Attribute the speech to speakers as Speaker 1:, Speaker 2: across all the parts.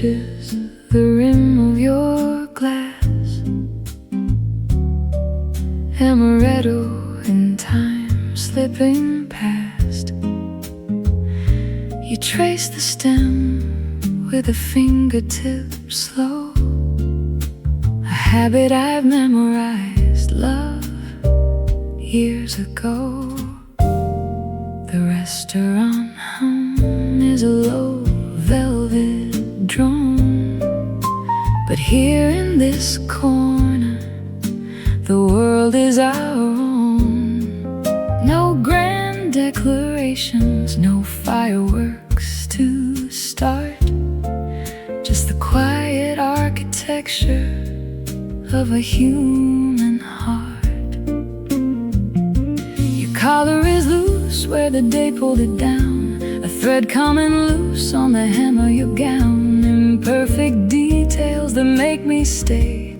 Speaker 1: touches the rim of your glass. Amaretto in time slipping past. You trace the stem with a fingertip slow, a habit I've memorized, love, years ago. The restaurant hum is a low velvet drone, but here in this corner the world is our own. No grand declarations, no fireworks to start, just the quiet architecture of a human heart. Your collar is loose where the day pulled it down, a thread coming loose on the hem of your gown. Imperfect details that make me stay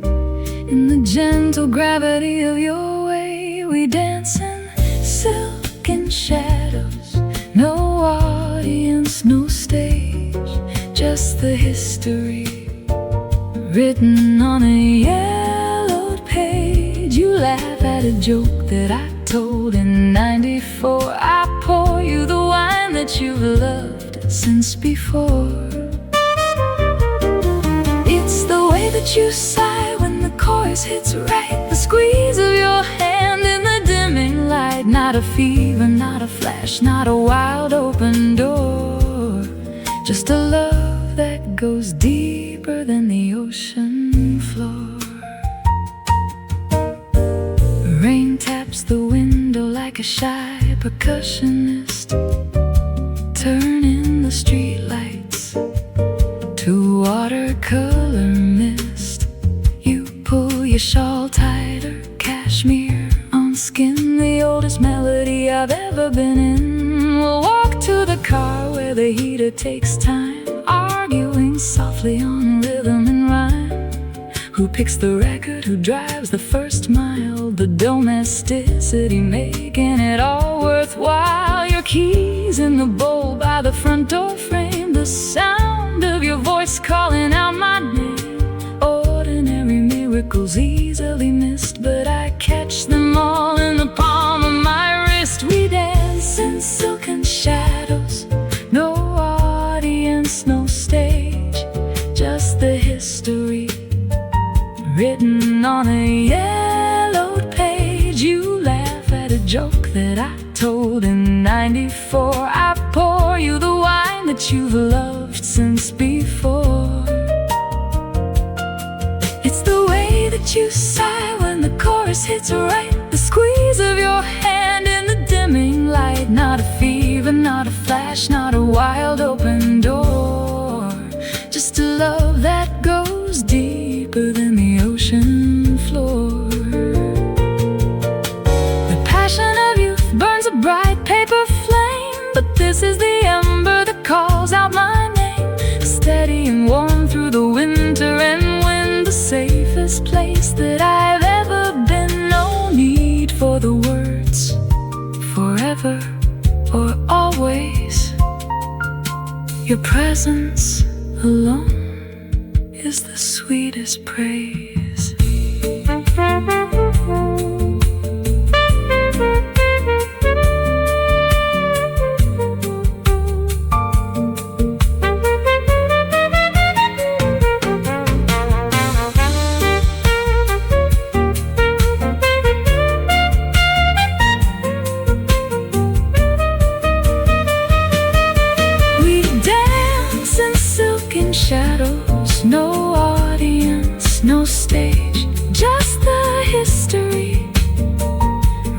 Speaker 1: in the gentle gravity of your way. We dance in silken shadows, no audience, no stage, just the history written on a yellowed page. You laugh at a joke that I told in '94. I pour you the wine that you've loved since before. It's the way that you sigh when the chorus hits right, the squeeze of your hand in the dimming light. Not a fever, not a flash, not a wild open door, just a love that goes deeper than the ocean floor. Rain taps the window like a shy percussionist, turning the streetlights to watercolor mist. You pull your shawl tighter, cashmere on skin, the oldest melody I've ever been in. We'll walk to the car where the heater takes time, arguing softly on rhythm and rhyme. Who picks the record, who drives the first mile, the domesticity making it all worthwhile. Your keys in the bowl by the front door frame, the sound of your voice calling out my name. Ordinary miracles easily missed, but I catch them all in the palm of my wrist. We dance in silken shadows, no audience, no stage, just the history written on a yellowed page. You laugh at a joke that I told in '94. I pour you the wine that you've loved since before. It's the way that you sigh when the chorus hits right, the squeeze of your hand in the dimming light. Not a fever, not a flash, not a wild open door, just a love that goes deeper than the ocean floor. The passion of youth burns a bright paper flame, but this is the ember that calls out my name. Steady and warm through the winter and wind, the safest place that I've ever been. No need for the words forever or always. Your presence alone is the sweetest praise. We dance in silken shadows, no audience, no stage, just the history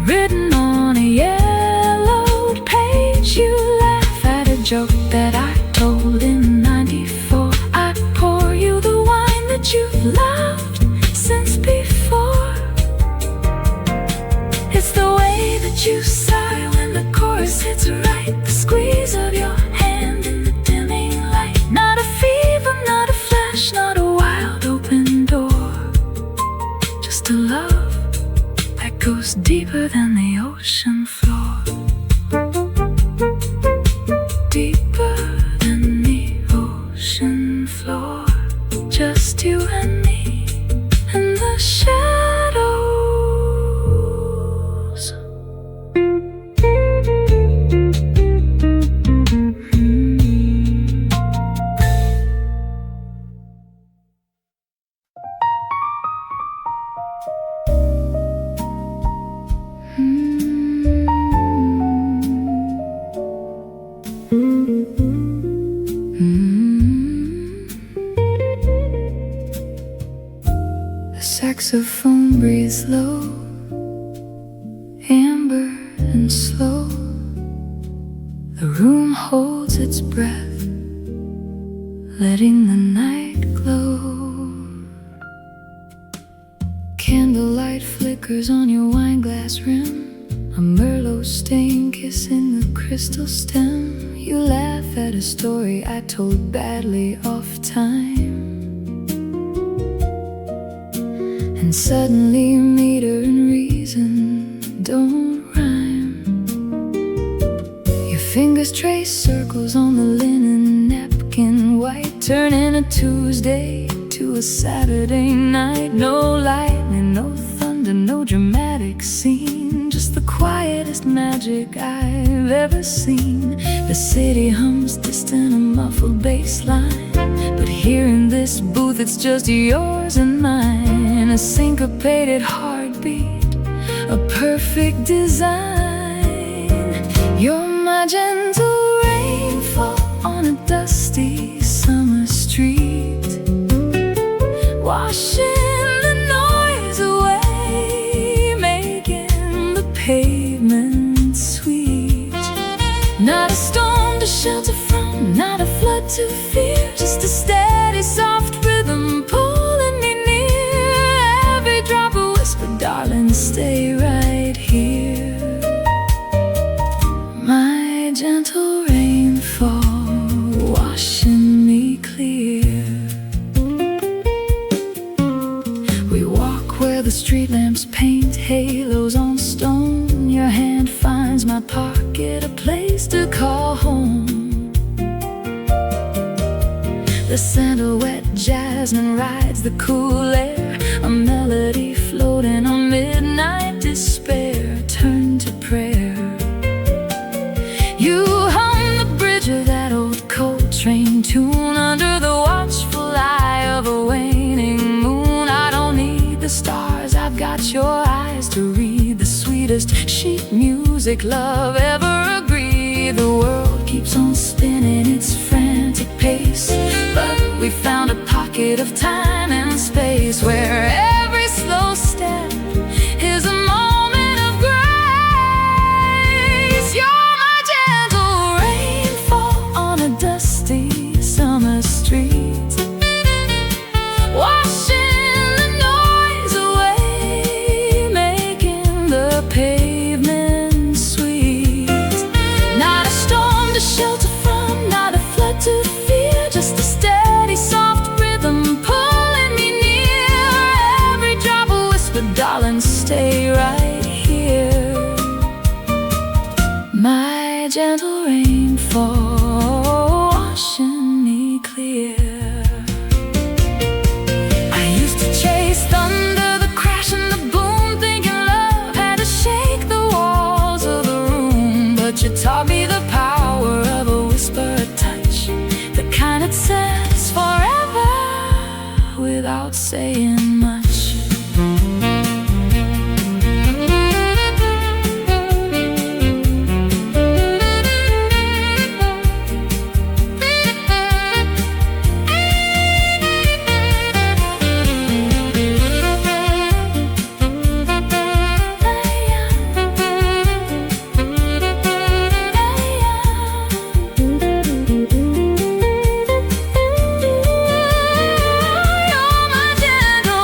Speaker 1: written on a yellowed page. You laugh at a joke that I told in '94. I pour you the wine that you've loved since before. It's the way that you sigh when the chorus hits right, the squeeze of your hand in the dimming light. Not a fever, not a flash, not a wild open door, just a love that goes deeper than the ocean floor. Deeper saxophone breathes low, amber and slow. The room holds its breath, letting the night glow. Candlelight flickers on your wineglass rim, a Merlot stain kissing the crystal stem. You laugh at a story I told badly off time, and suddenly meter and reason don't rhyme. Your fingers trace circles on the linen napkin, white turning a Tuesday to a Saturday night. No lightning, no thunder, no dramatic scene, just the quietest magic I've ever seen. The city hums distant, a muffled bass line, but here in this booth it's just yours and mine. A syncopated heartbeat, a perfect design. You're my gentle rainfall on a dusty summer street, washing the noise away, making the pavement sweet. Not a storm to shelter from, not a flood to fear, just a steady soft rhythm pulling me near. Every drop a whisper, darling, stay right here. My gentle rainfall, washing me clear. We walk where the street lamps paint halos on stone. Your hand finds my pocket, a place to call home. The scent of wet jasmine rides the cool air, a melody floating on midnight despair. Turn to prayer. You hum the bridge of that old Coltrane tune under the watchful eye of a waning moon. I don't need the stars, I've got your eyes to read the sweetest sheet music love ever agreed. The world keeps on spinning its frantic pace, but we found a pocket of time and space where every slow step is a moment of grace. You're my gentle rainfall on a dusty summer street, washing the noise away, making the pavement sweet. Not a storm to shelter from, not a flood to fear, just a steady soft rhythm pulling me near. Every drop a whisper, darling, stay right here. My gentle rainfall, washing me clear. I used to chase thunder, the crash and the boom, thinking love had to shake the walls of the room. But you taught me the power of a whisper, a touch, the kind that says forever without saying much. You're my gentle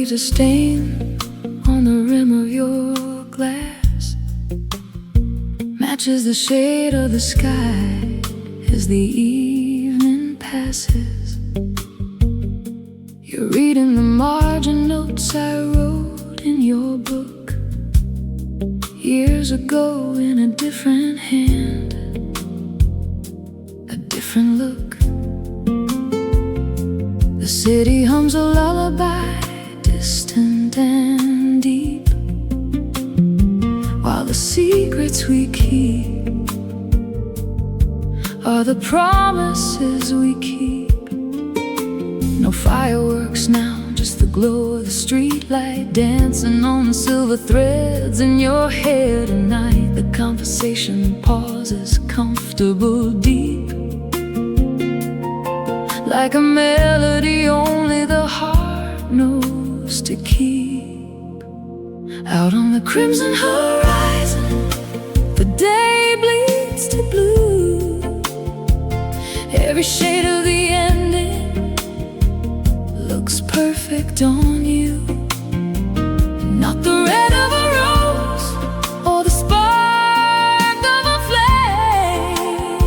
Speaker 1: leaves a stain on the rim of your glass, matches the shade of the sky as the evening passes. You're reading the margin notes I wrote in your book years ago in a different hand, a different look. The city hums a lullaby, distant and deep, while the secrets we keep are the promises we keep. No fireworks now, just the glow of the streetlight dancing on the silver threads in your hair tonight. The conversation pauses, comfortable, deep, like a melody only the heart knows to keep. Out on the crimson horizon, the day bleeds to blue. Every shade of the ending looks perfect on you. Not the red of a rose or the spark of a flame,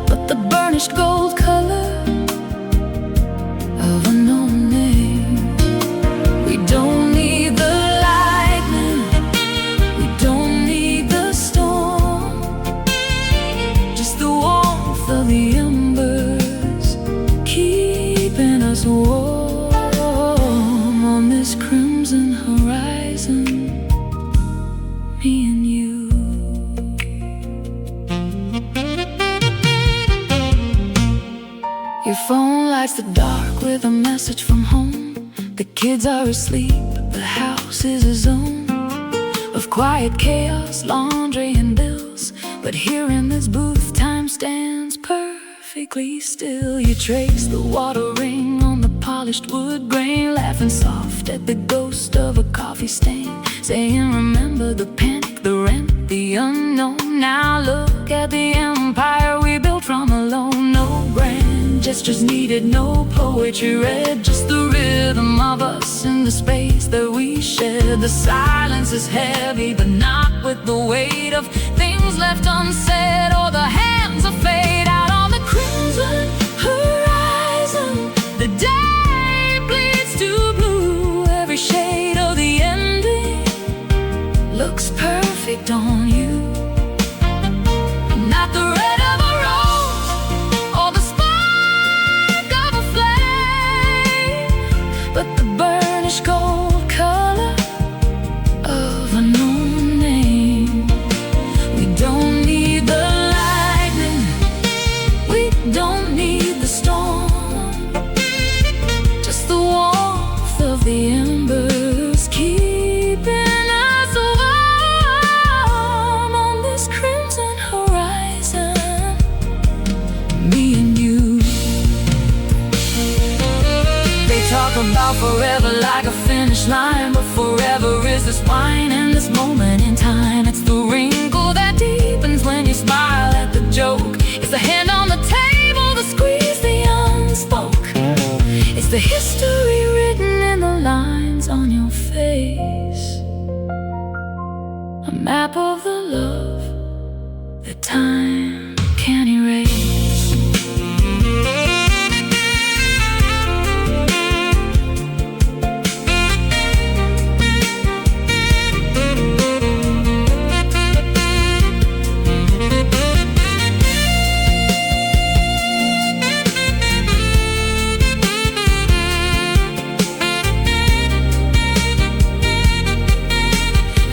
Speaker 1: but the burnished gold color of a known name. We don't need the lightning, we don't need the storm, just the warmth of the embers keeping us warm on this crimson horizon, me and you. Your phone lights the dark with a message from home. The kids are asleep, but the house is a zone of quiet chaos, laundry and bills. But here in this booth, time stands perfectly still. You trace the water ring on the polished wood grain, laughing soft at the ghost of a coffee stain, saying remember the panic, the rent, the unknown. Now look at the empire we built from alone. No grand gestures needed, no poetry read, just the rhythm of us in the space that we share. The silence is heavy, but not with the weight of things left unsaid or the hands of fate. Out on the crimson horizon, the day bleeds to blue. Every shade of the ending looks perfect on you. Not the red of a rose or the spark of a flame, but the burnished gold color of a known name. We don't need the lightning, we don't need the storm, just the warmth of the embers keeping us warm on this crimson horizon, me and you. They talk about forever like a finish line, but forever is this wine and this moment in time. It's the wrinkle that deepens when you smile at the joke. It's the hand on the table, the squeeze, the unspoke. It's the history written in the lines on your face, a map of the love that time can't erase.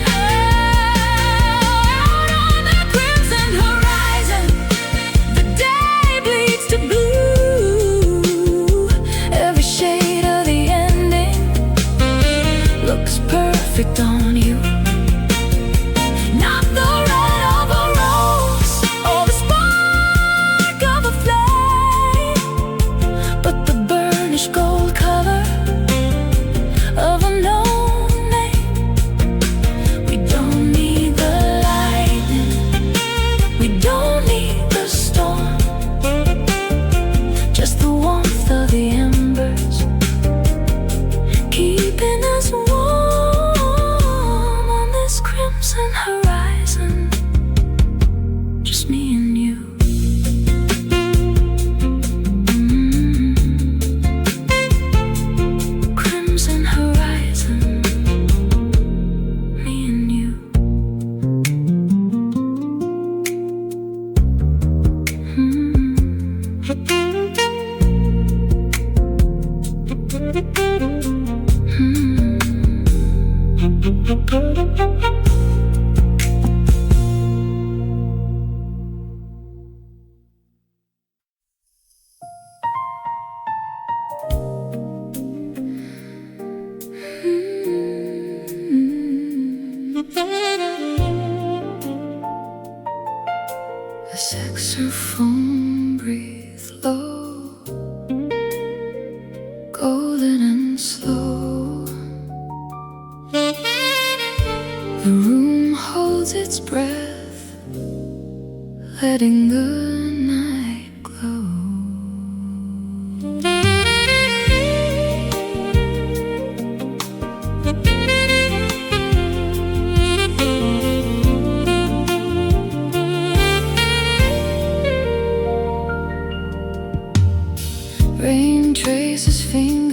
Speaker 1: Out on the crimson horizon,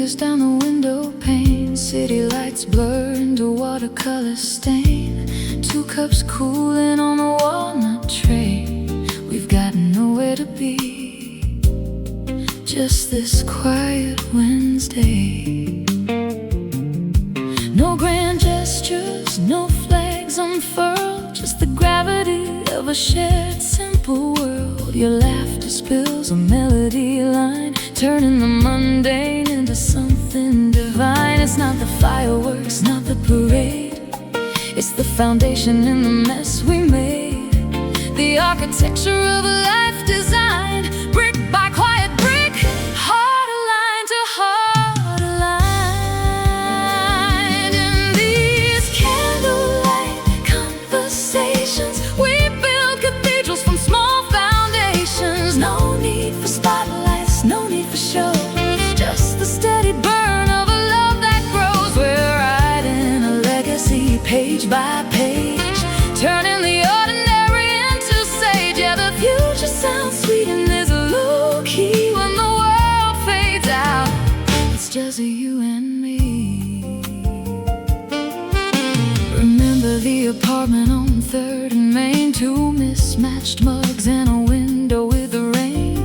Speaker 1: fingers down the window pane. City lights blur into watercolor stain. 2 cups cooling on the walnut tray. We've got nowhere to be, just this quiet Wednesday. No grand gestures, no flags unfurled, just the gravity of a shared simple world. Your laughter spills a melody line, turning the mundane into something divine. It's not the fireworks, not the parade, it's the foundation in the mess we made. The architecture of a life designed, brick by quiet brick, heart aligned to heart aligned. In these candlelight conversations, we build cathedrals from small foundations. No need for spotlights, no need for show, just the steady burn of a love that grows. We're writing a legacy page by page, turning the ordinary into sage. Yeah, the future sounds sweet and there's a low key when the world fades out. It's just you and me. Remember the apartment on 3rd and Main, 2 mismatched mugs and a window with the rain.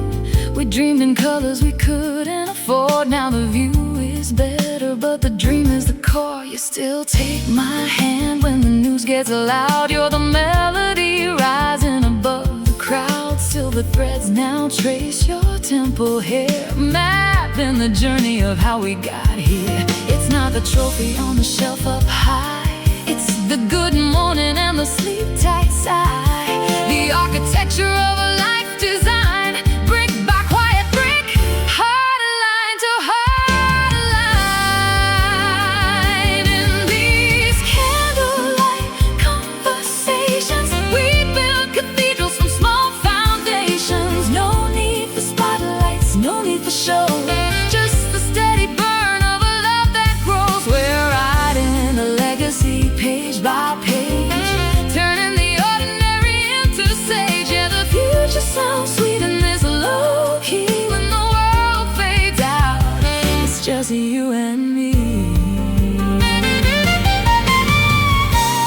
Speaker 1: We dreamed in colors we couldn't afford. Now the view is better, but the dream is the core. You still take my hand when the news gets loud. You're the melody rising above the crowd. Silver threads now trace your temple hair, mapping the journey of how we got here. It's not the trophy on the shelf up high, it's the good morning and the sleep tight sigh. The architecture of a life design, brick by quiet brick, heart aligned to heart aligned. In these candlelight conversations, we build cathedrals from small foundations. No need for spotlights, no need for show, just the steady burn of a love that grows. We're writing a legacy page by page, turning the ordinary into sage. Yeah, the future sounds sweet and there's a low key when the world fades out. It's just you and me.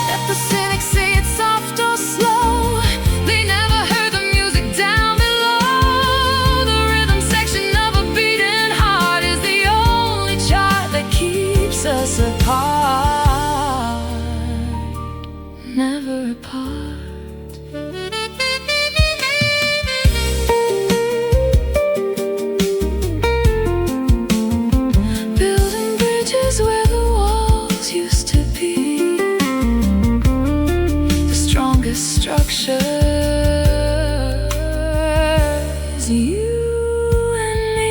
Speaker 1: Let the cynics say it's soft or slow, they never heard the music down below. The rhythm section of a beating heart is the only chart that keeps us apart, never apart. Building bridges where the walls used to be, the strongest structure is you and me.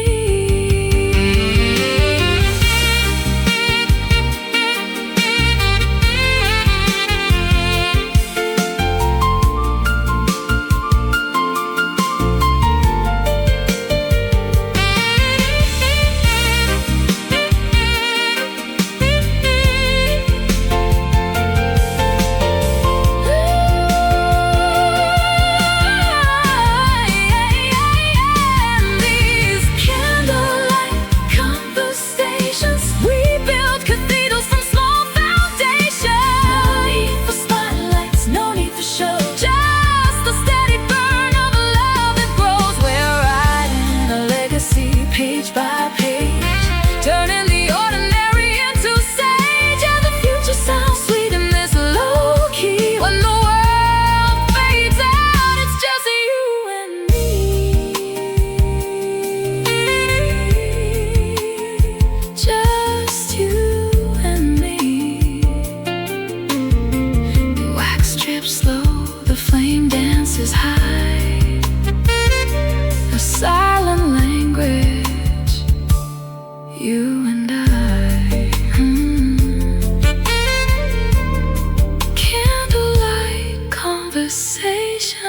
Speaker 1: These candlelight conversations, we build cathedrals from small foundations. No need for spotlights, no need for show, just the steady burn of a love that grows. We're writing a legacy page by page, turning the ordinary into sage. Yeah, the future sounds sweet and there's a low key when the world fades out. It's just you and me, just you and me. The wax drips low, the flame dances high, a silent language, you and I. Candlelight conversation.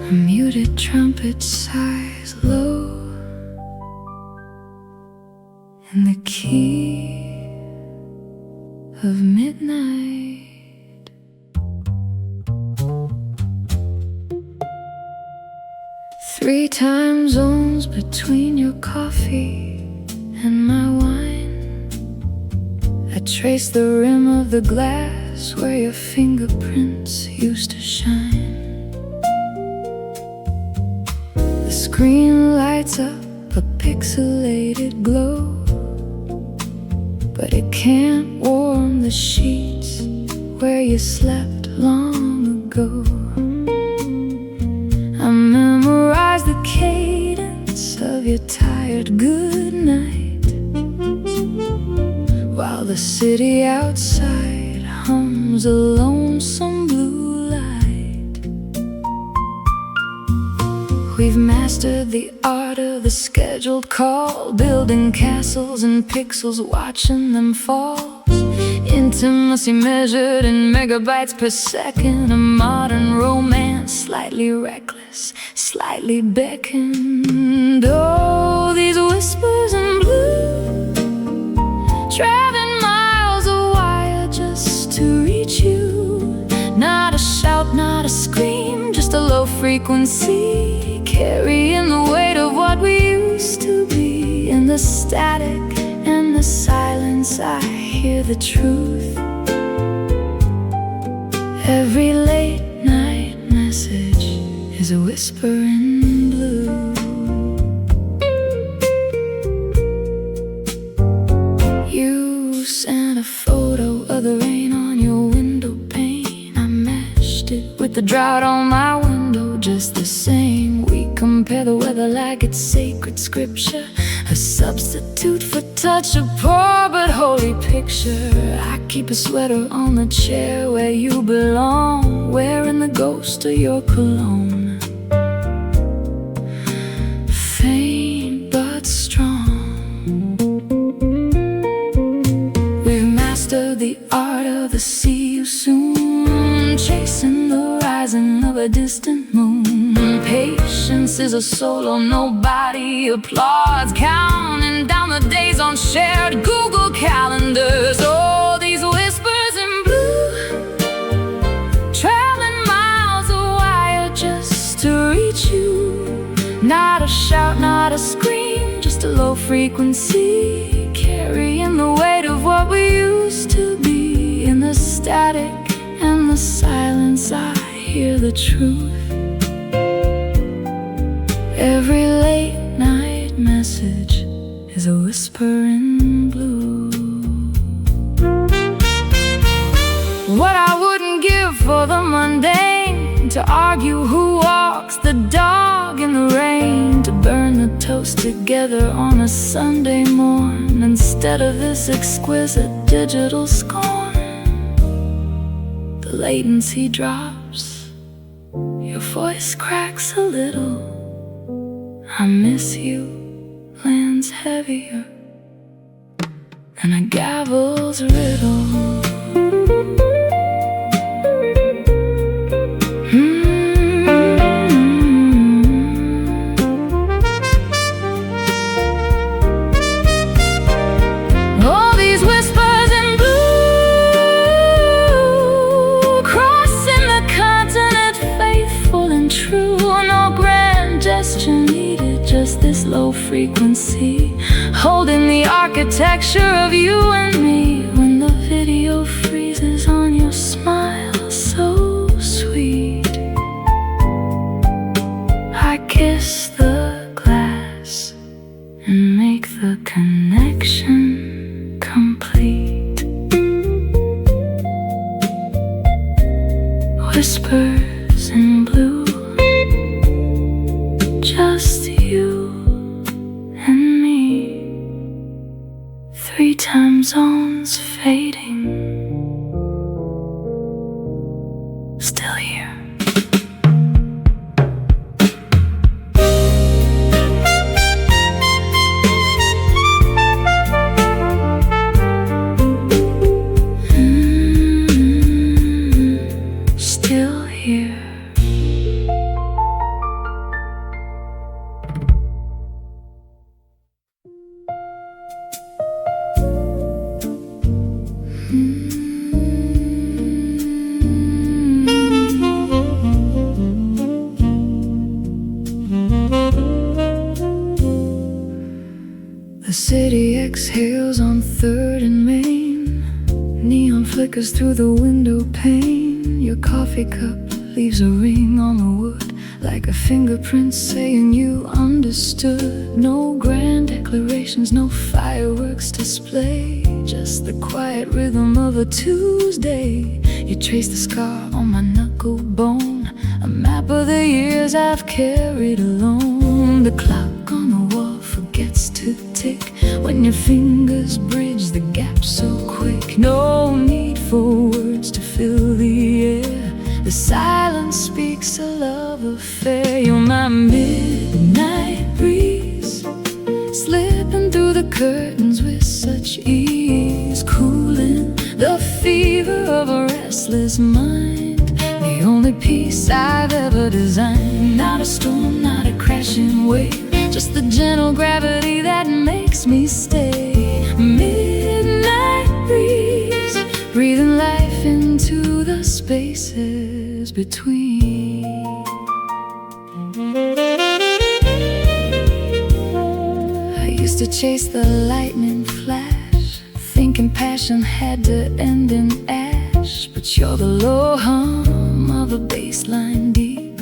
Speaker 1: A muted trumpet sighs low, key of midnight. Three time zones between your coffee and my wine. I trace the rim of the glass where your fingerprints used to shine. The screen lights up a pixelated glow, but it can't warm the sheets where you slept long ago. I memorize the cadence of your tired goodnight, while the city outside hums a lonesome blue light. We've mastered the art of the scheduled call, building castles and pixels, watching them fall. Intimacy measured in megabytes per second, a modern romance, slightly reckless, slightly beckoned. Oh, these whispers in blue, traveling miles a wire just to reach you. Not a shout, not a scream, just a low frequency, carrying the weight of what we used to be. In the static and the silence, I hear the truth. Every late night message is a whisper in blue. You sent a photo of the rain on your window pane. I matched it with the drought on my window, just the same. We compare the weather like it's sacred scripture, a substitute for touch, a poor but holy picture. I keep a sweater on the chair where you belong, wearing the ghost of your cologne. Faint but strong. We've mastered the art of the see you soon, chasing the rising of a distant moon. Patience is a solo nobody applauds, counting down the days on shared Google calendars. Oh, these whispers in blue, traveling miles a wire just to reach you. Not a shout, not a scream, just a low frequency, carrying the weight of what we used to be. In the static and the silence, I hear the truth. Every late night message is a whisper in blue. What I wouldn't give for the mundane, to argue who walks the dog in the rain, to burn the toast together on a Sunday morn, instead of this exquisite digital scorn. The latency drops, your voice cracks a little. I miss you lands heavier than a gavel's riddle. All these whispers in blue, crossing the continent, faithful and true. No grand gesture needed, just this low frequency, holding the architecture of you and me. When the video freezes on your smile so sweet, I kiss the glass and make the connection complete. Whispers in blue, just you and me. Three time zones fading, still here. Still here. city exhales on 3rd and Main. Neon flickers through the window pane. Your coffee cup leaves a ring on the wood, like a fingerprint saying you understood. No grand declarations, no fireworks display, just the quiet rhythm of a Tuesday. You trace the scar on my knuckle bone, a map of the years I've carried alone. The clock on the wall forgets to tick when your fingers bridge the gap so quick. No need for words to fill the air, the silence speaks a love affair. You're my midnight breeze, slipping through the curtains with such ease, cooling the fever of a restless mind. The only peace I've ever designed. Not a storm, not a crashing wave, just the gentle gravity that makes me stay. Midnight breeze, breathing life into the spaces between. I used to chase the lightning flash, thinking passion had to end in ash. But you're the low hum of a bass line deep,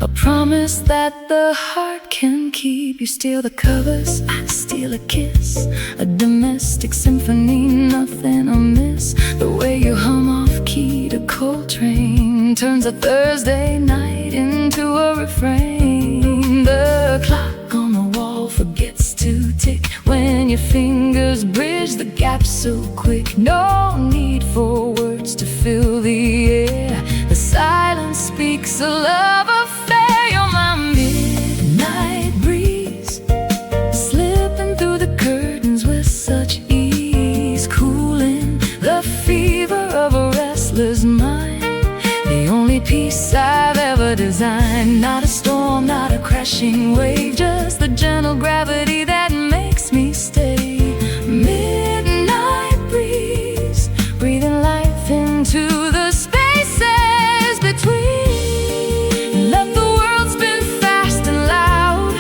Speaker 1: a promise that the heart can keep. You steal the covers, I steal a kiss, a domestic symphony, nothing amiss. The way you hum off key to Coltrane turns a Thursday night into a refrain. The clock on the wall forgets to tick when your fingers bridge the gap so quick. No need for words to fill the air, the silence speaks a love affair. You're my midnight breeze, slipping through the curtains with such ease, cooling the fever of a restless mind. The only peace I've ever designed. Not a storm, not a crashing wave, just the gentle gravity that makes me stay. Midnight breeze, breathing life into the spaces between. Let the world spin fast and loud,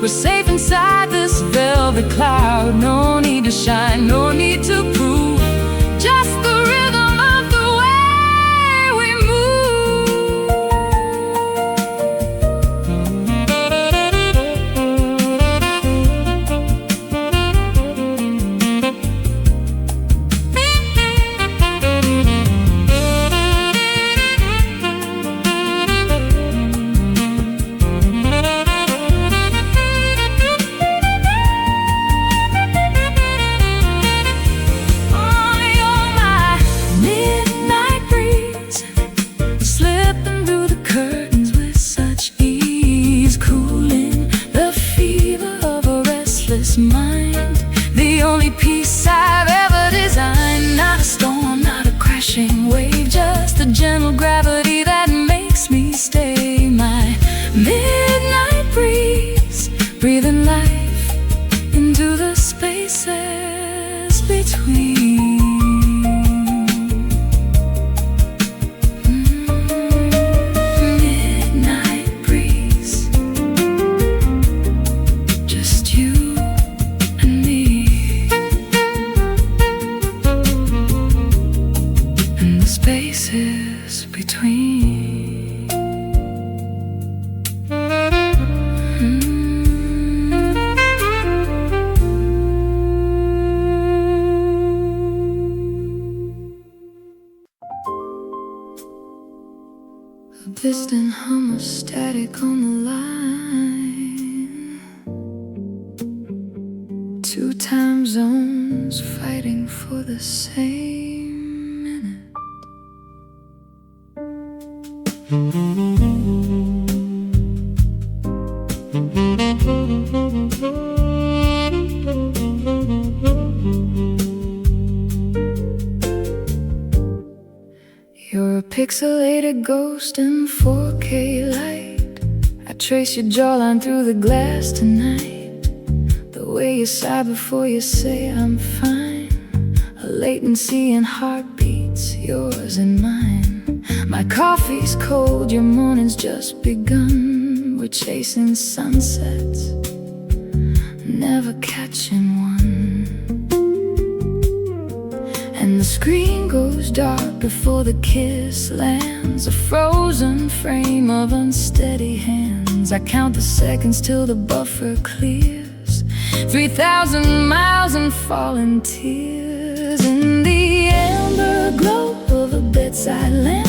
Speaker 1: we're safe inside this velvet cloud. No need to shine, no need to prove, just the rhythm of the way we mind. The only peace I've ever designed. Not a storm, not a crashing wave, just the gentle gravity that makes me stay. My midnight breeze, breathing life into the spaces between. Spaces between. A distant hum of static on the line. Two time zones fighting for the same minute. You're a pixelated ghost in 4K light. I trace your jawline through the glass tonight. The way you sigh before you say I'm fine, a latency in heartbeats, yours and mine. My coffee's cold, your morning's just begun. We're chasing sunsets, never catching one. And the screen goes dark before the kiss lands, a frozen frame of unsteady hands. I count the seconds till the buffer clears, 3,000 miles and falling tears. In the amber glow of a bedside lamp,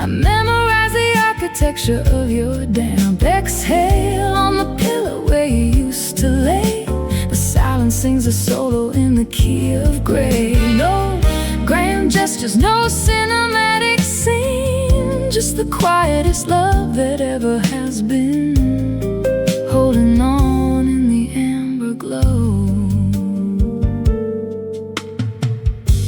Speaker 1: I memorize the architecture of your damp exhale on the pillow where you used to lay. The silence sings a solo in the key of gray. No grand gestures, no cinematic scene, just the quietest love that ever has been, holding on in the amber glow.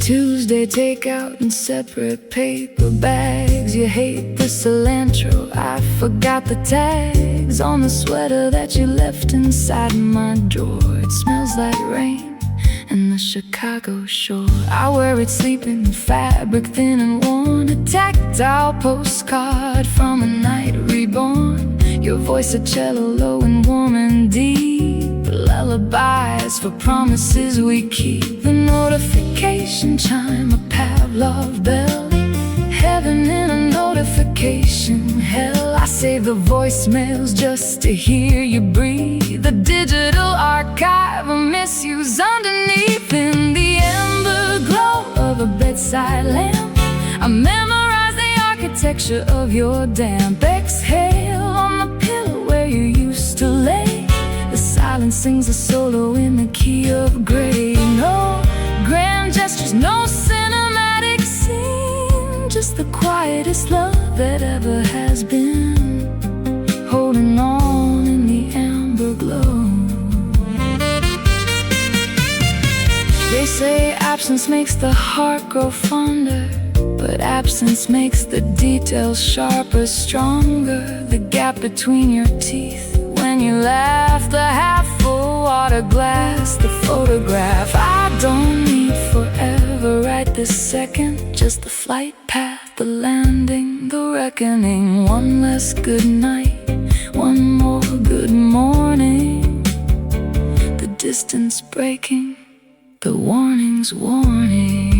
Speaker 1: Tuesday takeout in separate paper bags. You hate the cilantro, I forgot the tags on the sweater that you left inside my drawer. It smells like rain and the Chicago shore. I worried sleeping in fabric thin and worn, a tactile postcard from a night reborn. Your voice a cello low and warm and deep, lullabies for promises we keep. The notification chime, a Pavlov bell, heaven in a notification hell. I save the voicemails just to hear you breathe, the digital archive of misuse underneath. In the amber glow of a bedside lamp, I memorize the architecture of your damp exhale on the pillow where you used to lay. The silence sings a solo in the key of gray. No grand gestures, no cinematic scene, just the quietest love that ever has been, holding on in the amber glow. They say absence makes the heart grow fonder, but absence makes the details sharper, stronger. The gap between your teeth when you laugh, the half-full water glass, the photograph. I don't need forever right this second, just the flight path, the landing, the reckoning. One less good night, one more good morning. The distance breaking, the warning's warning.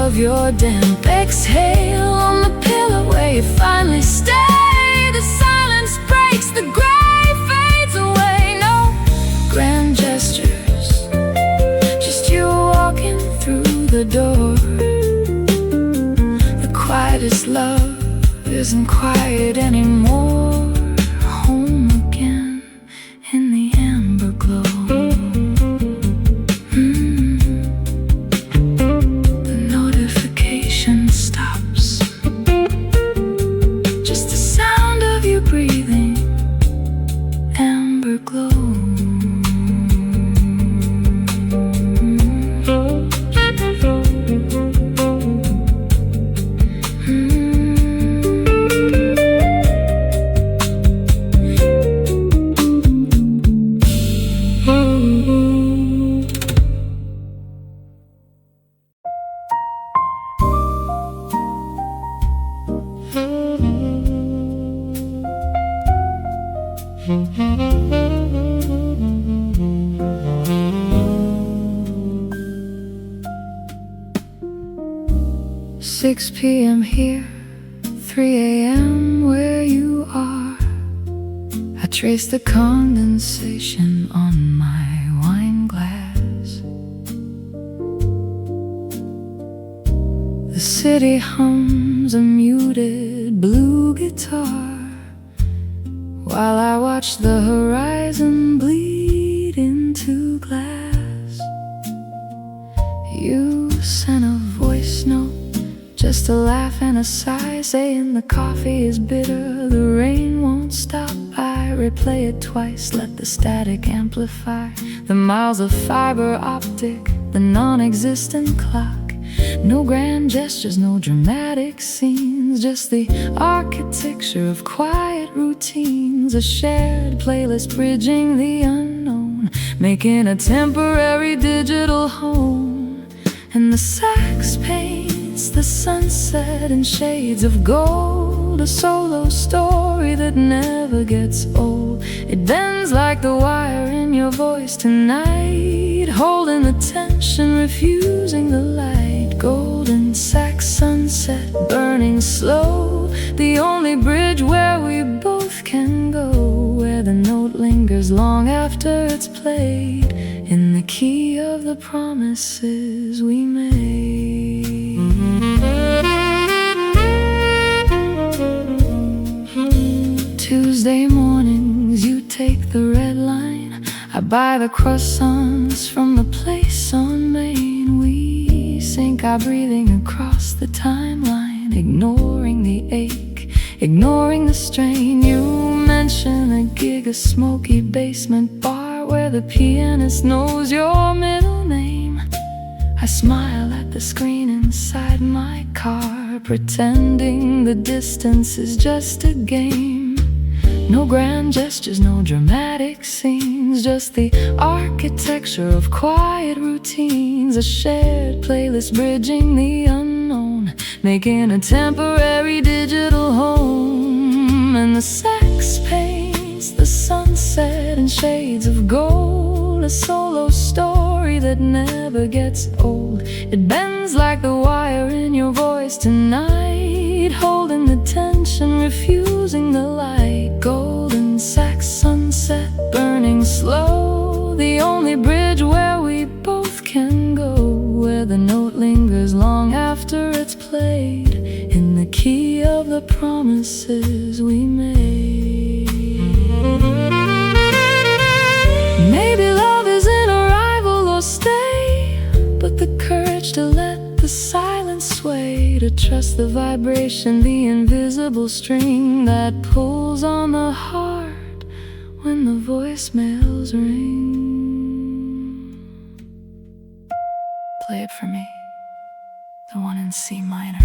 Speaker 1: Of your damp exhale on the pillow where you finally stay. The silence breaks, the gray fades away. No grand gestures, just you walking through the door. The quietest love isn't quiet anymore. Home again in the amber glow. Six p.m. here, 3 a.m. where you are. I trace the condensation on my wine glass. The city hums a muted blue guitar, while I watch the horizon bleed into glass. You sent a voice note just a laugh and a sigh, saying the coffee is bitter, the rain won't stop. I replay it twice, let the static amplify the miles of fiber optic, the non-existent clock. No grand gestures, no dramatic scenes, just the architecture of quiet routines. A shared playlist bridging the unknown, making a temporary digital home. And the sax paints the sunset in shades of gold, a solo story that never gets old. It bends like the wire in your voice tonight, holding the tension, refusing the light. Golden sax sunset, burning slow, the only bridge where we both can go, where the note lingers long after it's played, in the key of the promises we made. Tuesday mornings, you take the red line, I buy the croissants from the place on Main. We sync our breathing across the timeline, ignoring the ache, ignoring the strain. You mention a gig, a smoky basement bar where the pianist knows your middle name. I smile at the screen inside my car, pretending the distance is just a game. No grand gestures, no dramatic scenes, just the architecture of quiet routines. A shared playlist bridging the unknown, making a temporary digital home. And the sax paints the sunset in shades of gold, a solo story that never gets old. It bends like the wire in your voice tonight, holding the tension, refusing the light. Golden sax sunset, burning slow, the only bridge where we both can go, where the note lingers long after it's played, in the key of the promises we made. Maybe love isn't arrival or stay, but the courage to let the silence sway, to trust the vibration, the invisible string that pulls on the heart when the voicemails ring. Play it for me, the one in C minor.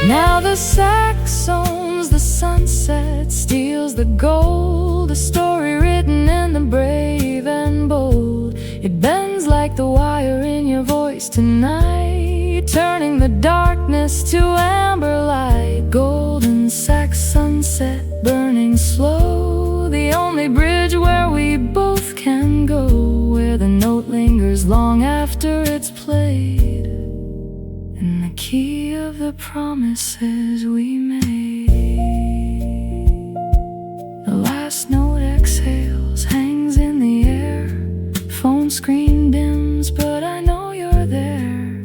Speaker 1: Now the sax owns the sunset, steals the gold, a story written in the brave and bold. It bends like the wire in your voice tonight, turning the darkness to amber light. Golden sax sunset, burning slow, the only bridge where we both can go, where the note lingers long after it's played, in the key of the promises we made. The last note exhales, hangs in the air, phone screen dims, but I know you're there.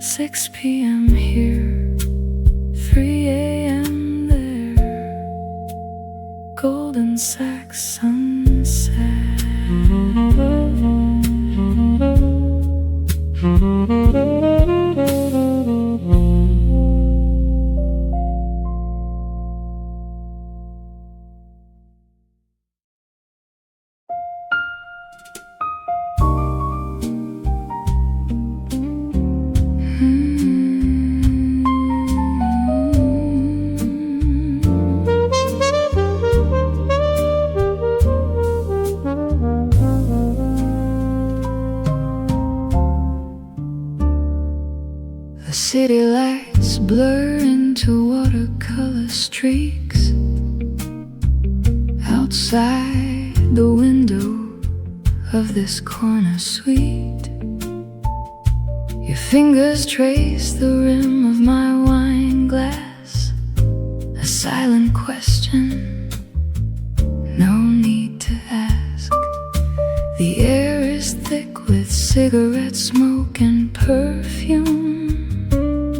Speaker 1: 6 p.m. here, 3 a.m. there. Golden sax sunset. City lights blur into watercolor streaks outside the window of this corner suite. Your fingers trace the rim of my wine glass, a silent question, no need to ask. The air is thick with cigarette smoke and perfume,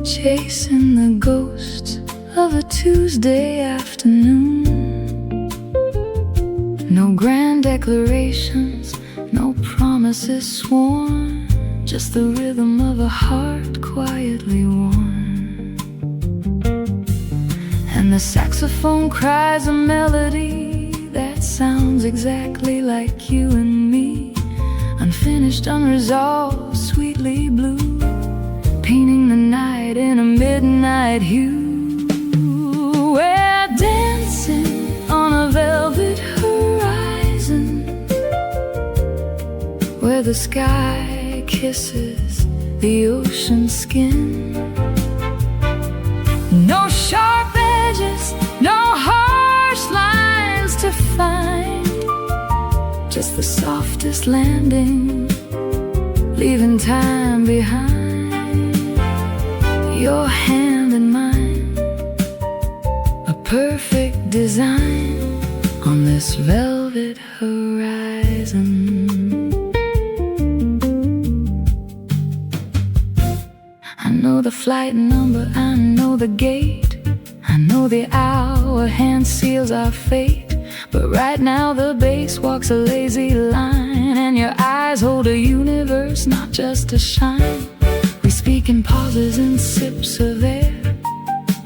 Speaker 1: chasing the ghosts of a Tuesday afternoon. No grand declarations, no promises sworn, just the rhythm of a heart quietly worn. And the saxophone cries a melody that sounds exactly like you and me, unfinished, unresolved, sweetly blue, painting the night in a midnight hue. We're dancing on a velvet horizon, where the sky kisses the ocean skin. No sharp edges, no harsh lines to find, just the softest landing, leaving time behind. Your hand in mine, a perfect design on this velvet horizon. I know the flight number, I know the gate, I know the hour, hand seals our fate. But right now the bass walks a lazy line, and your eyes hold a universe, not just a shine. We speak in pauses and sips of air,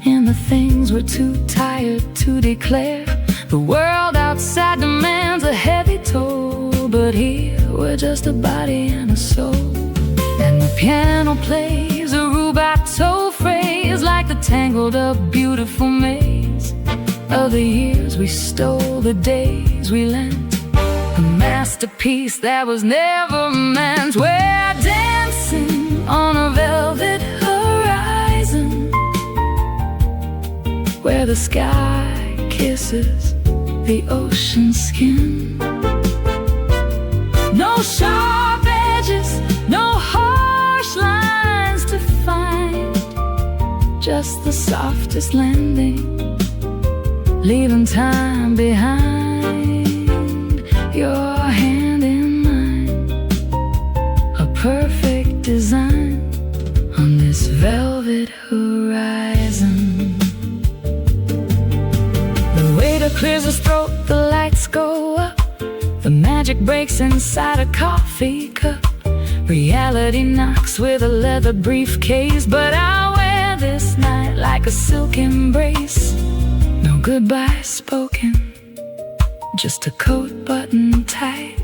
Speaker 1: and the things we're too tired to declare. The world outside demands a heavy toll, but here we're just a body and a soul. And the piano plays a rubato phrase, like the tangled up beautiful maze of the years we stole, the days we lent, a masterpiece that was never meant. We're dancing on a velvet horizon, where the sky kisses the ocean skin. No sharp edges, no harsh lines to find, just the softest landing, leaving time behind. Your hand in mine, a perfect design on this velvet horizon. The waiter clears his throat, the lights go up, the magic breaks inside a coffee cup. Reality knocks with a leather briefcase, but I'll wear this night like a silk embrace. No goodbye spoken, just a coat buttoned tight,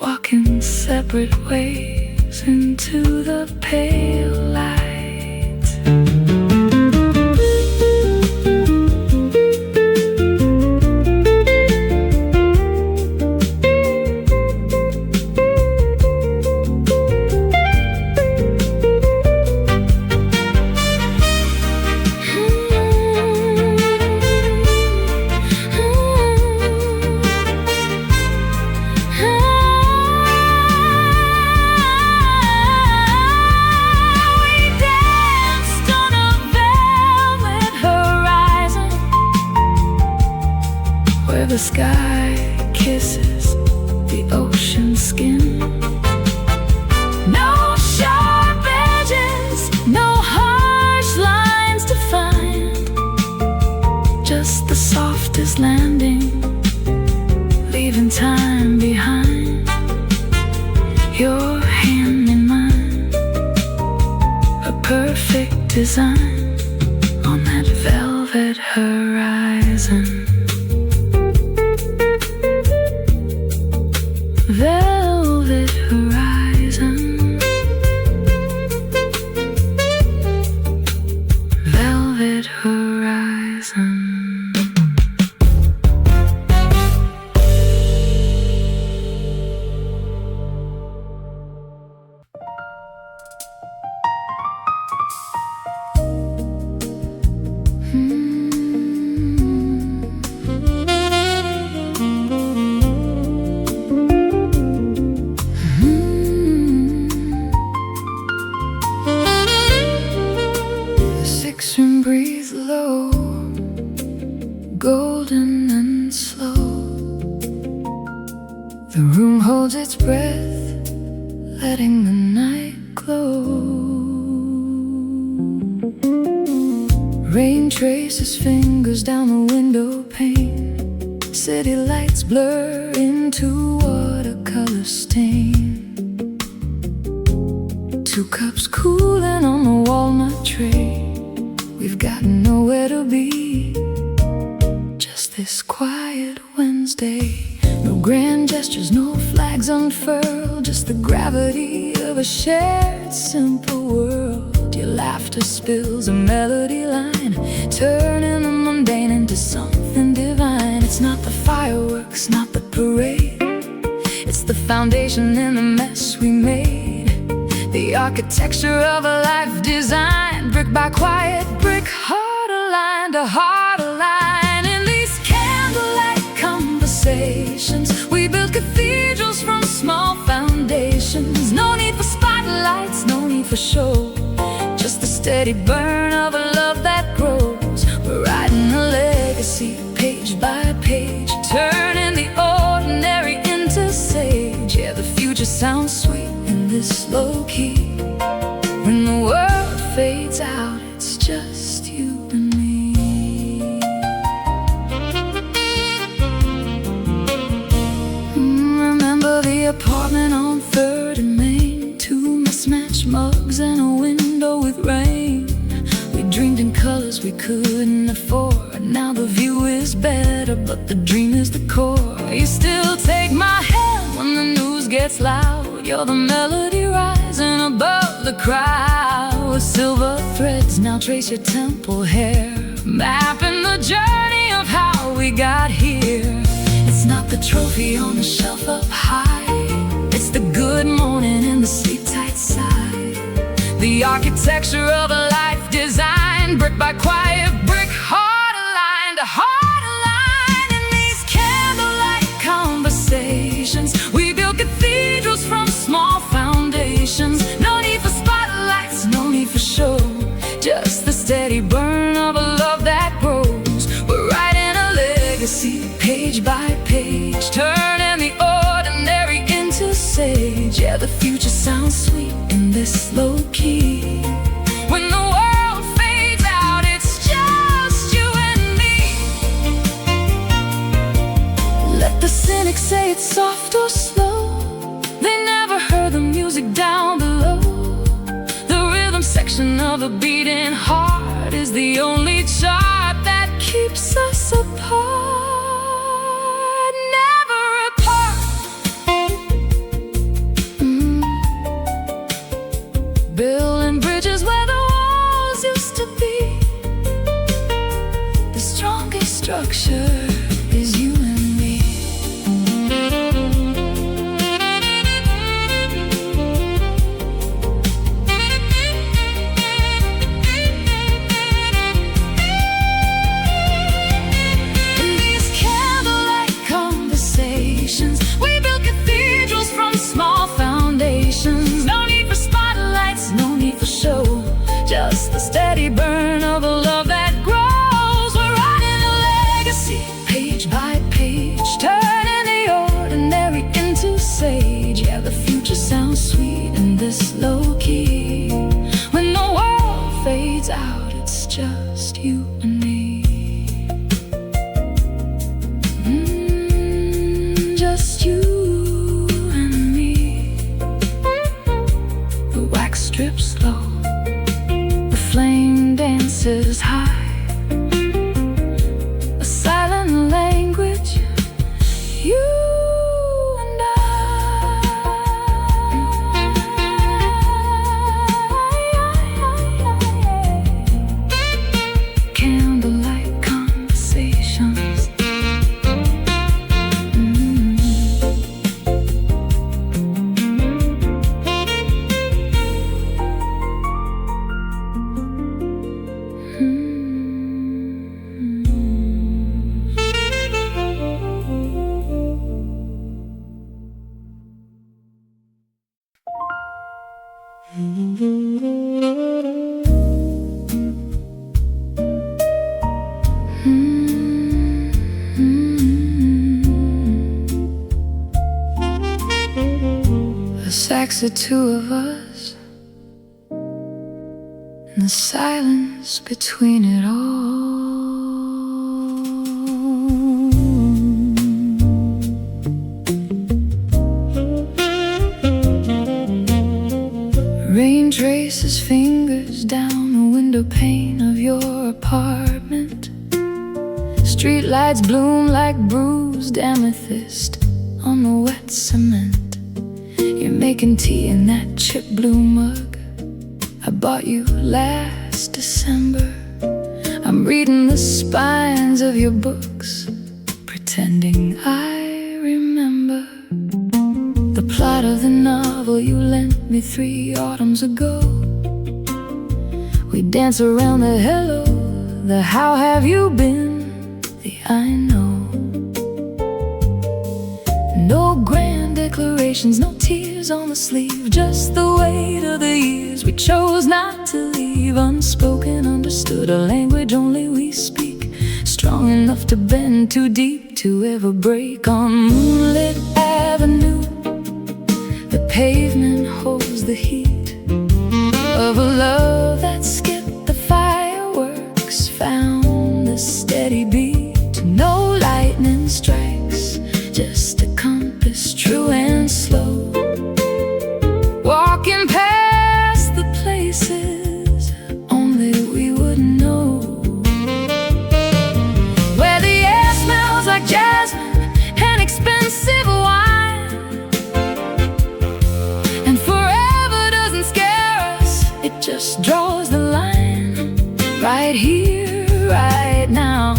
Speaker 1: walking separate ways into the pale light. Where the sky kisses the ocean skin. No sharp edges, no harsh lines to find, just the softest landing, leaving time behind. Your hand in mine, a perfect design on that velvet horizon. Velvet horizon, velvet horizon. holds its breath, letting the night glow. Rain traces fingers down the window pane. City lights blur into watercolor stain. 2 cups cooling on the walnut tray. We've got nowhere to be, just this quiet Wednesday. No grand gestures, no flags unfurled, just the gravity of a shared simple world. Your laughter spills a melody line, turning the mundane into something divine. It's not the fireworks, not the parade, it's the foundation in the mess we made. The architecture of a life designed, brick by quiet brick, heart aligned to heart aligned. In these candlelight conversations, we build cathedrals from small foundations. No need for spotlights, no need for show, just the steady burn of a love that grows. We're writing a legacy, page by page, turning the ordinary into sage. Yeah, the future sounds sweet in this low key. When the world fades out, it's just you and me. Remember the apartment on 3rd and Main, 2 mismatched mugs and a window with rain. We dreamed in colors we couldn't afford. Now the view is better, but the dream is the core. You still take my hand when the news gets loud. You're the melody rising above the crowd. With silver threads now trace your temple hair, mapping the journey of how we got here. It's not the trophy on the shelf up high, it's the good morning and the sleep tight side. The architecture of a life designed, brick by quiet brick, heart aligned to heart aligned. In these candlelight conversations, we build cathedrals from small foundations. No need for spotlights, no need for show, just the steady burn of a love that grows. We're writing a legacy, page by page, turning the ordinary into sage. Yeah, the future sounds sweet in this low key. When the world fades out, it's just you and me. Let the cynics say it's soft or slow, they never heard the music down below. The rhythm section of a beating heart is the only chart that keeps us apart. Never apart. Building bridges where the walls used to be. The strongest structure is you and me. In these candlelight conversations, we build cathedrals from small foundations. No need for spotlights, no need for show, just the steady burn of a love that grows. We're writing a legacy, page by page, turning the ordinary into sage. Yeah, the future sounds sweet in this low key. When the world fades out, it's just you and me. Just you and me. The wax strips low, the flame dances high, a silent language, you and candlelight conversations. Mm-hmm. the two of us, and the silence between it all. Rain traces fingers down the window pane of your apartment. Street lights bloom like bruised amethyst on the wet cement. You're making tea in that chip blue mug I bought you last December. I'm reading the spines of your books, pretending I remember the plot of the novel you lent me 3 autumns ago. We dance around the hello, the how have you been, the I know. No grand declarations, no tears on the sleeve, just the weight of the years we chose not to leave. Unspoken, understood, a language only we speak, strong enough to bend too deep to ever break. On moonlit avenue, the pavement holds the heat of a love that skipped the fireworks, found the steady beat. No lightning strikes, just a compass, true and slow. Walking past the places only we would know, where the air smells like jasmine and expensive wine, and forever doesn't scare us, it just draws the line. Right here, right now,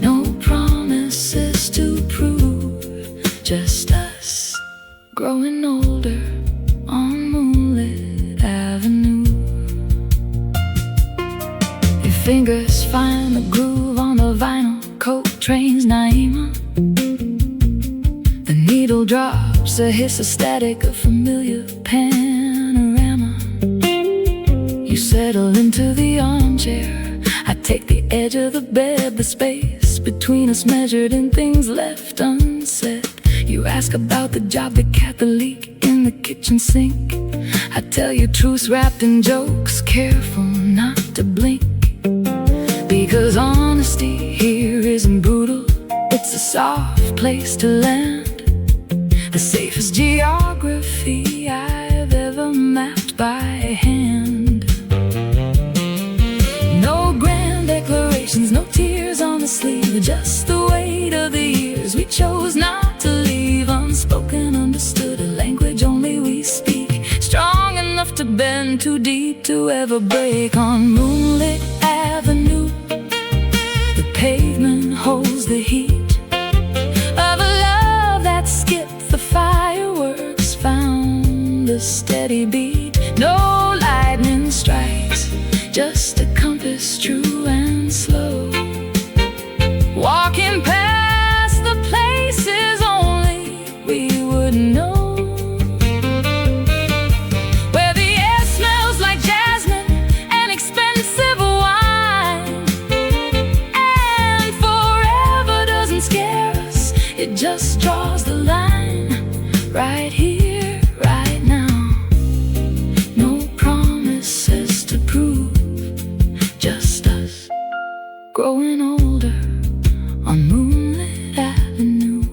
Speaker 1: no promises to prove, just us growing older on moonlit avenue. Your fingers find the groove on the vinyl coat train's Naima. The needle drops a hiss, a static, a familiar panorama. You settle into the armchair, I take the edge of the bed, the space between us measured in things left unsaid. You ask about the job, the cat, the leak in the kitchen sink. I tell you truths wrapped in jokes, careful not to blink, because honesty here isn't brutal, it's a soft place to land, the safest geography I've ever mapped by hand. No grand declarations, no tears on the sleeve, just the weight of the years we chose not to leave. Unspoken, understood, a language only we speak, strong enough to bend too deep to ever break. On moonlit avenue, the pavement holds the heat of a love that skipped the fireworks, found a steady beat. No lightning strikes, just a compass, true and slow. Walking past the places only we would know, where the air smells like jasmine and expensive wine, and forever doesn't scare us, it just draws the line. Right here, right now, no promises to prove, just us growing older on moonlit avenue.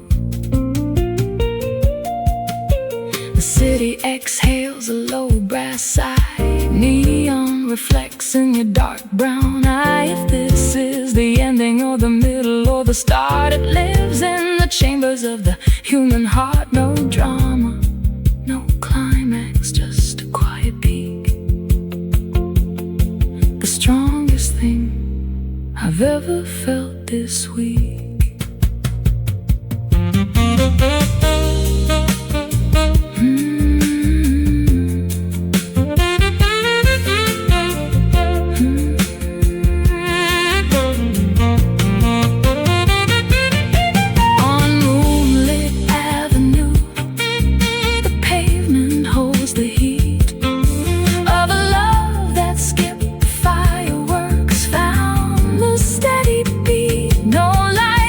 Speaker 1: The city exhales a low brass sigh, neon reflects in your dark brown eye. If this is the ending or the middle or the start, it lives in the chambers of the human heart. No drama, no climax, just a quiet peak, the strongest thing I've ever felt this week. On moonlit avenue, the pavement holds the heat of a love that skipped the fireworks, found the steady beat. No light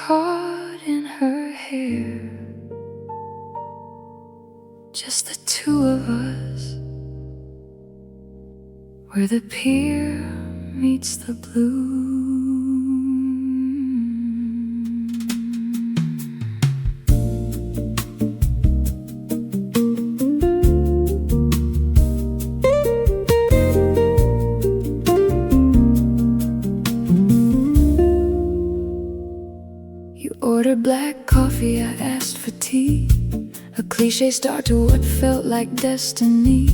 Speaker 1: caught in her hair. Just the two of us, where the pier meets the blue. You ordered black coffee, I asked for tea. A cliche start to what felt like destiny.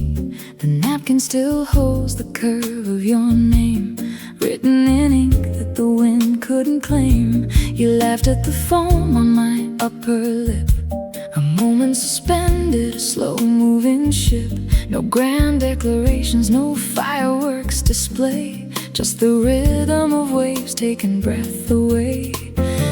Speaker 1: The napkin still holds the curve of your name, written in ink that the wind couldn't claim. You laughed at the foam on my upper lip, a moment suspended, a slow-moving ship. No grand declarations, no fireworks display, just the rhythm of waves taking breath away.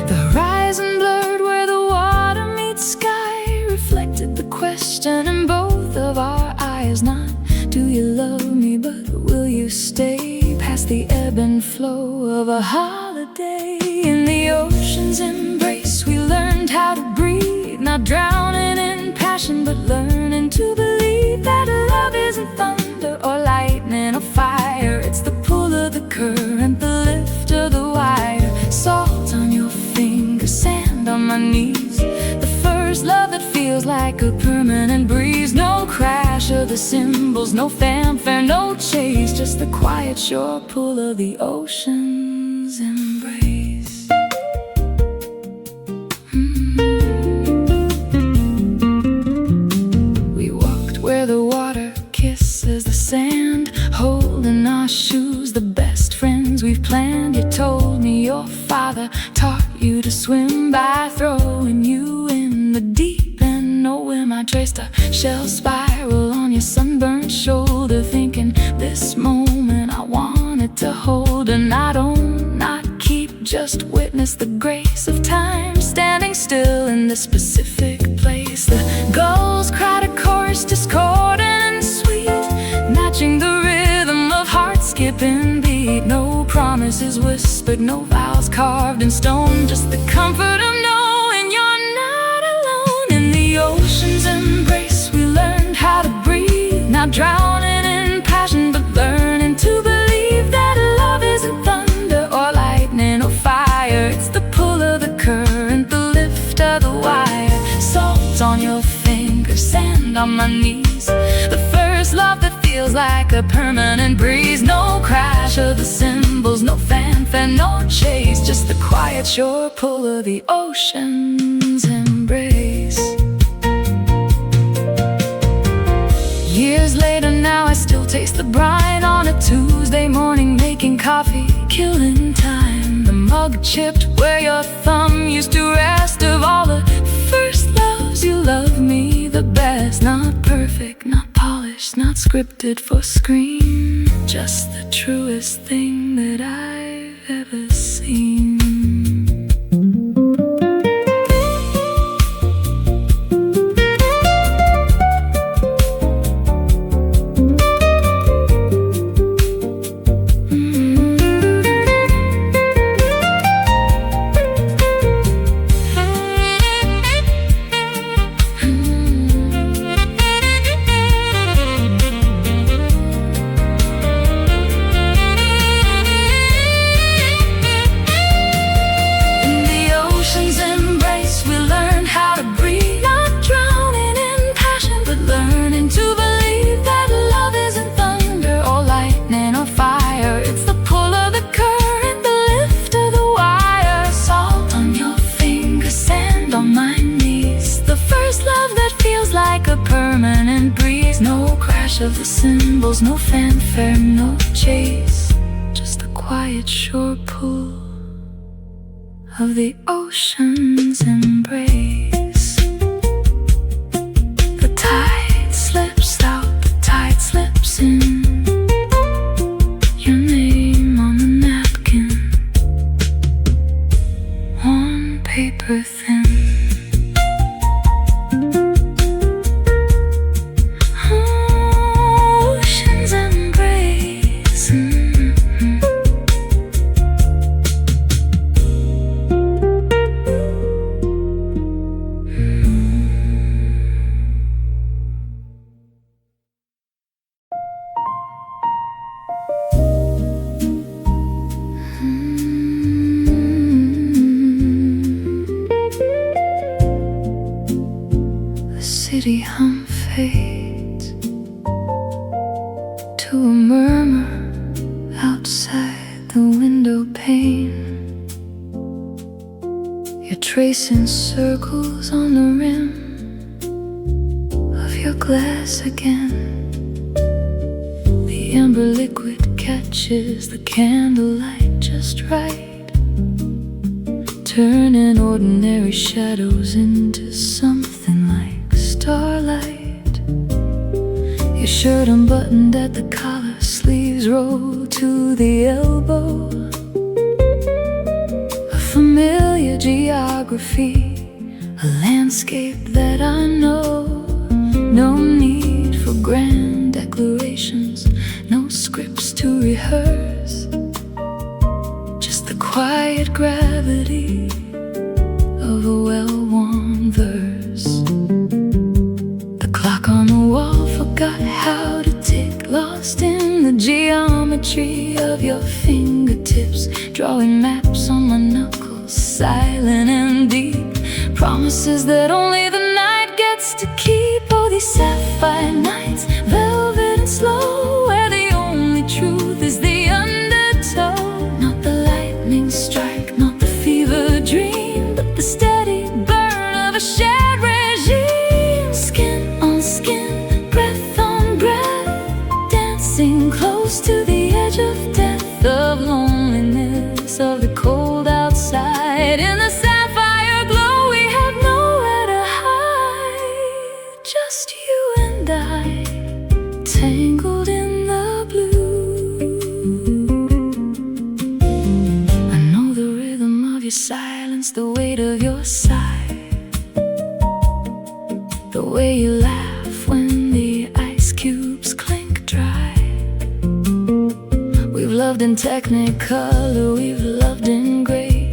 Speaker 1: The horizon blurred where the water meets sky, reflected the question in both of our eyes. Not, do you love me, but will you stay? Past the ebb and flow of a holiday. In the ocean's embrace we learned how to breathe, not drowning in passion, but learning to believe that love isn't thunder or lightning or fire. It's the pull of the current, the lift of the wire. Salt on your fingers, sand on my knees, the first love that feels like a permanent breeze. No crash of the cymbals, no fanfare, no chase, just the quiet shore pull of the ocean's embrace. We walked where the water kisses the sand, holding our shoes, the best friends we've planned. You told me your father taught you to swim by throwing you in the deep end. Know when I traced a shell spiral on your sunburnt shoulder, thinking this moment I wanted to hold. And I don't not keep, just witness the grace of time, standing still in this specific place. The gulls cried a chorus discordant and sweet, matching the rhythm of heart skipping beat. No promises whispered, no vows carved in stone, just the comfort of knowing you're not alone. In the ocean's embrace we learned how to breathe, not drowning in passion, but learning to believe that love isn't thunder or lightning or fire. It's the pull of the current, the lift of the wire. Salt on your fingers, sand on my knees, the first love that feels like a permanent breeze. No crash of the cymbals, no fanfare, no chase, just the quiet shore pull of the ocean's embrace. Years later now I still taste the brine on a Tuesday morning, making coffee, killing time. The mug chipped where your thumb used to rest. Of all the first loves, you love me the best. Not perfect, not polished, not scripted for screen, just the truest thing that I've ever seen. Of the cymbals, no fanfare, no chase, just the quiet shore pull of the ocean's embrace. The tide slips out, the tide slips in, your name on the napkin, on paper thin. city hum fades to a murmur outside the window pane. You're tracing circles on the rim of your glass again. The amber liquid catches the candlelight just right, turning ordinary shadows into something like starlight. Your shirt unbuttoned at the collar, sleeves roll to the elbow. A familiar geography, a landscape that I know. No need for grand declarations, no scripts to rehearse, just the quiet gravity of a well-worn verse. The clock on the wall forgot how to tick, lost in the geometry of your fingertips, drawing maps on my knuckles, silent and deep, promises that only the night gets to keep. Oh, these sapphire nights, velvet and slow, where the only truth is the undertow. Not the lightning strike, not the fever dream, but the steady burn of a shared regime. Skin on skin, breath on breath, dancing close to the edge of death, of loneliness, of the cold outside. In the sapphire glow, we have nowhere to hide, just you and I, tangled in the blue. I know the rhythm of your silence, the weight of your sigh, the way you laugh when the ice cubes clink dry. We've loved in technicolor, we've loved in gray,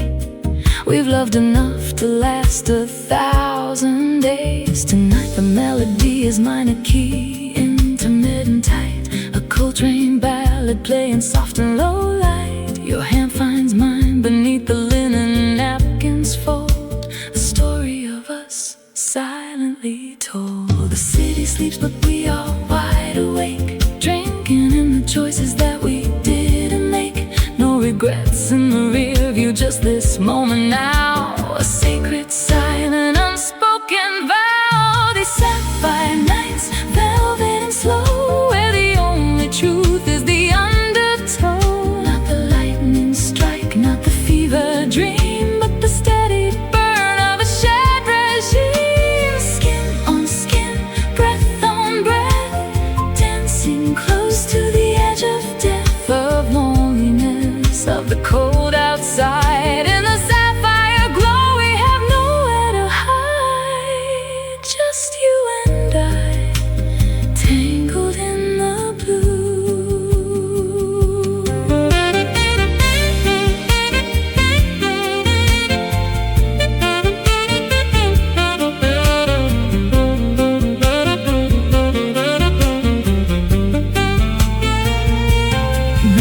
Speaker 1: we've loved enough to last 1,000 days. Tonight the melody is minor key, intermittent tight, a Coltrane ballad playing soft and low light. Your hand finds mine beneath the linen napkins fold, a story of us silently told. The city sleeps but we are wide awake, drinking in the choices that we didn't make. No regrets in the rear view, just this moment now, a sacred, silent, unspoken vow. These sapphire nights, velvet and slow, where the only truth is the undertow. Not the lightning strike, not the fever dream, but the steady burn of a shared regime. Skin on skin, breath on breath, dancing close to the edge of death, of loneliness, of the cold outside. In the sapphire glow, we have nowhere to hide, just you and I, tangled in the blue.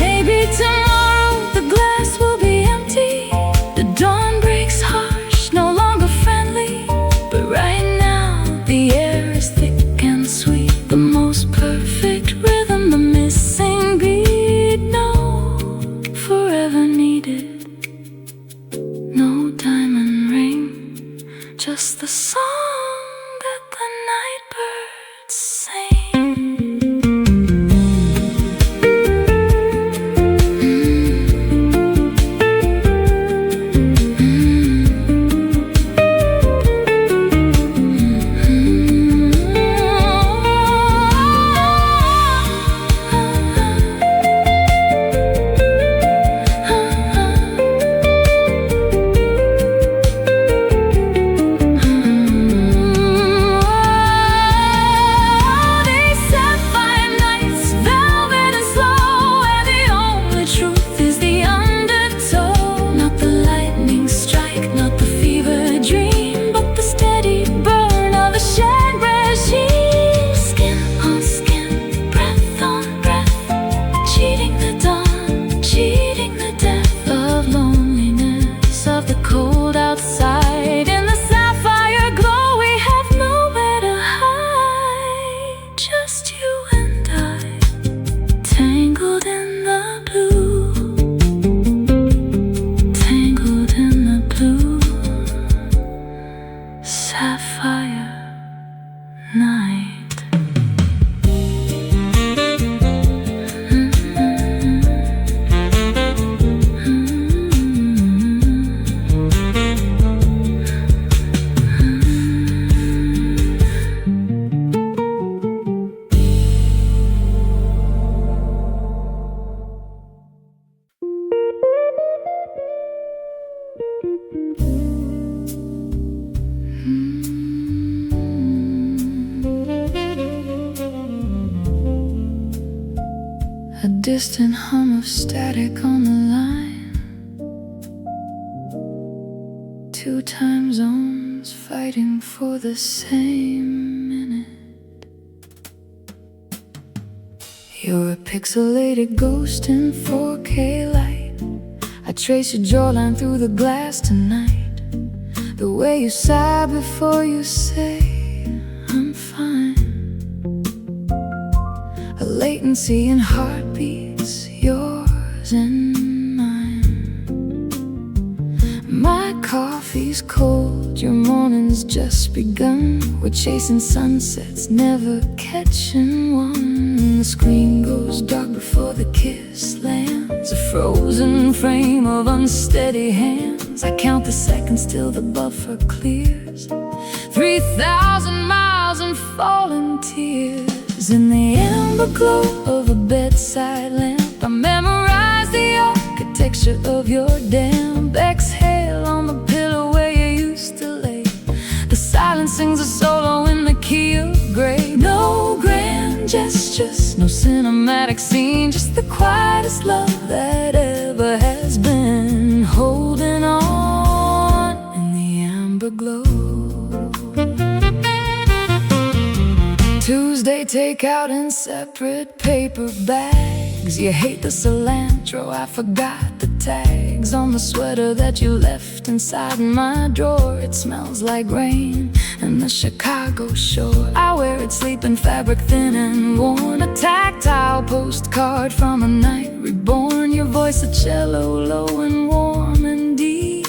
Speaker 1: Maybe tomorrow the glass will be empty, the dawn breaks harsh, no longer friendly, but right now the air is thick and sweet, the most perfect rhythm, the missing beat. No forever needed, no diamond ring, just the song that the night birds sing. distant hum of static on the line. Two time zones fighting for the same minute. You're a pixelated ghost in 4K light. I trace your jawline through the glass tonight. The way you sigh before you say I'm fine. A latency in heartbeats, yours and mine. My coffee's cold, your morning's just begun. We're chasing sunsets, never catching one. The screen goes dark before the kiss lands. A frozen frame of unsteady hands. I count the seconds till the buffer clears. 3,000 miles and falling tears. In the amber glow of a bedside lamp, I memorize the architecture of your damp. Exhale on the pillow where you used to lay. The silence sings a solo in the key of gray. No grand gestures, no cinematic scene, just the quietest love that ever has been. Holding on in the amber glow. Tuesday takeout in separate paper bags. You hate the cilantro, I forgot the tags on the sweater that you left inside my drawer. It smells like rain and the Chicago shore. I wear it sleeping fabric thin and worn. A tactile postcard from a night reborn. Your voice a cello, low and warm and deep.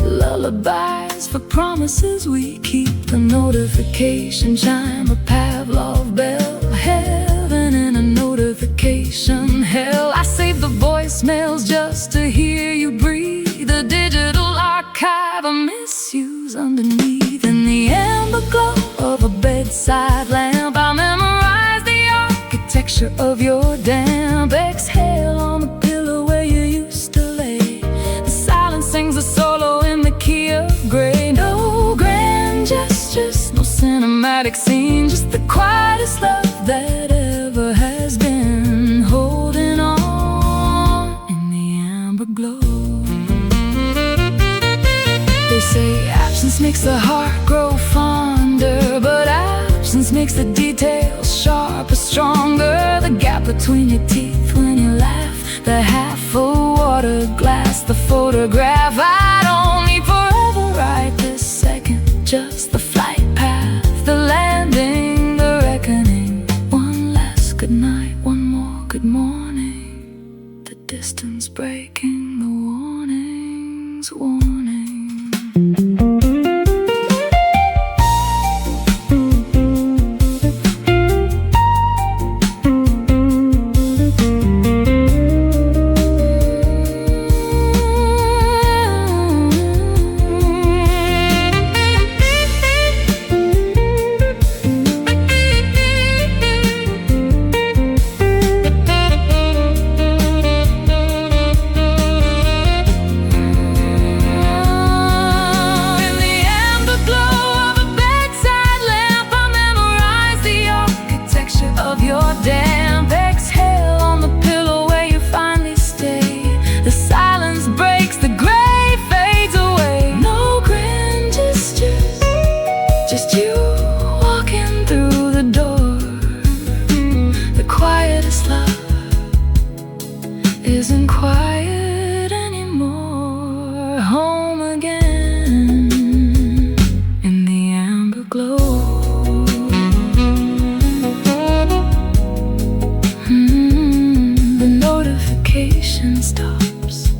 Speaker 1: Lullabies for promises we keep. The notification chime, a Pavlov bell. Heaven in a notification hell. I save the voicemails just to hear you breathe. A digital archive of misuse underneath. In the amber glow of a bedside lamp, I memorize the architecture of your damp. Exhale on the pillow where you used to lay. The silence sings a solo in the key of gray. No grand gestures, no cinematic scene, just the quietest love that ever has been. Holding on in the amber glow. They say absence makes the heart grow fonder, but absence makes the details sharper, stronger. The gap between your teeth when you laugh, the half-full water glass, the photograph. I don't need forever right this second, just the flight path, the landing, the reckoning. One last good night, one more good morning. The distance breaking, the warnings, warning. Isn't quiet anymore. Home again in the amber glow. The notification stops.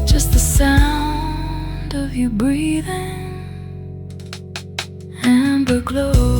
Speaker 1: Just the sound of you breathing. Amber glow.